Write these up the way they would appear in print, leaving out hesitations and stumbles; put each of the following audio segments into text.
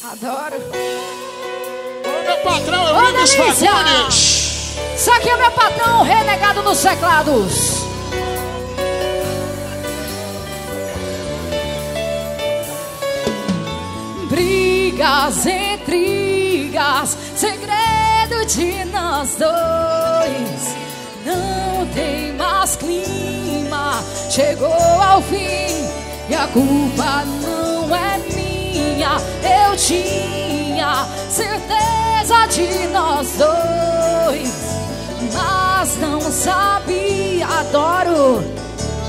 Adoro. O meu patrão é o Willis Fagundes. Isso aqui é meu patrão, renegado nos teclados. Brigas, intrigas, segredo de nós dois. Não tem mais clima, chegou ao fim e a culpa não é minha. Eu tinha certeza de nós dois, mas não sabia, adoro.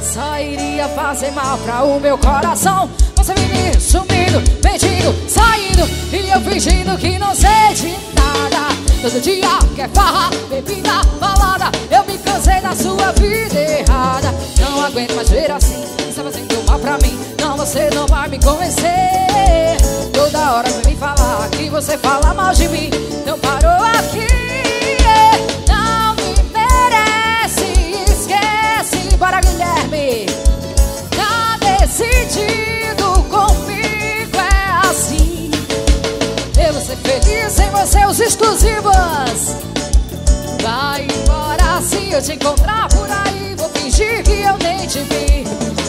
Só iria fazer mal pra o meu coração. Você me sumindo, mentindo, saindo e eu fingindo que não sei de nada. Todo dia quer farra, bebida, balada. Eu me cansei da sua vida errada. Não aguento mais ver assim, está fazendo mal pra mim. Não, você não vai me convencer. Toda hora vem me falar que você fala mal de mim. Não parou aqui, não me merece. Esquece, bora Guilherme. Tá decidido, comigo é assim. Eu vou ser feliz sem você, os exclusivos. Vai embora se eu te encontrar por aí. Vou fingir que eu nem te vi.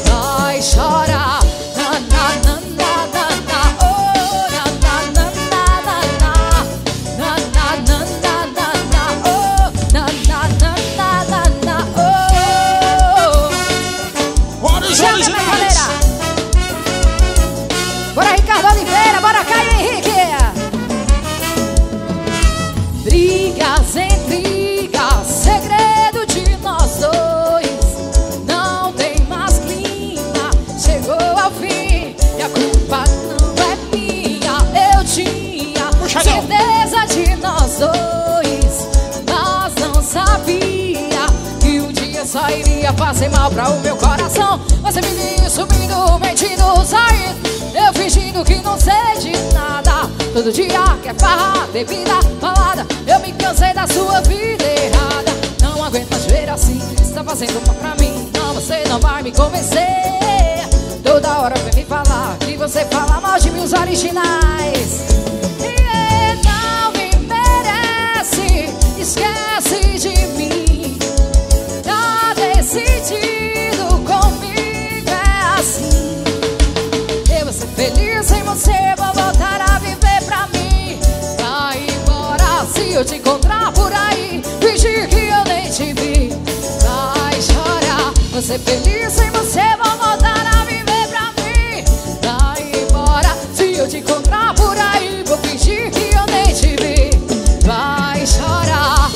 Vai chorar, na na na na na na, oh, na na na na na na, na na na na na, oh, na na na na na na, oh. Bora os originais. Bora Ricardo Oliveira, bora Caio Henrique. Brigas, intrigas, segredo de nós dois. Não tem mais clima, chegou ao fim e a culpa não é minha. Eu tinha certeza de nós dois, mas não sabia que um dia só iria fazer mal pra o meu coração. Você me viu subindo, mentindo, saindo, eu fingindo que não sei de nada. Todo dia quer farra, bebida, balada. Eu me cansei da sua vida errada. Não aguento mais ver assim, está fazendo mal pra mim. Não, você não vai me convencer. Toda hora vem me falar que você fala mal de mim, os originais. E não me merece, esquece de mim. Tá decidido, comigo é assim. Eu vou ser feliz sem você, vou voltar a viver pra mim. Vai embora se eu te encontrar por aí. Fingir que eu nem te vi. Vai chorar, vou ser feliz sem você, vou voltar a viver pra mim. Vai embora se eu te encontrar por aí. Vou fingir que eu nem te vi. Vai chorar.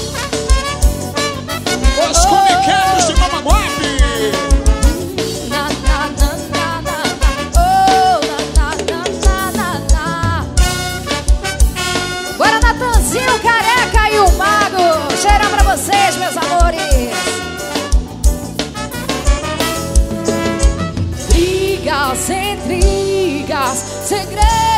Os comiqueiros de Mamaguape. Na na na na na, oh, na na na na na. Bora Natanzinho, Careca e o Mago. Cheirão pra vocês, meus amores. Brigas, intrigas, segredos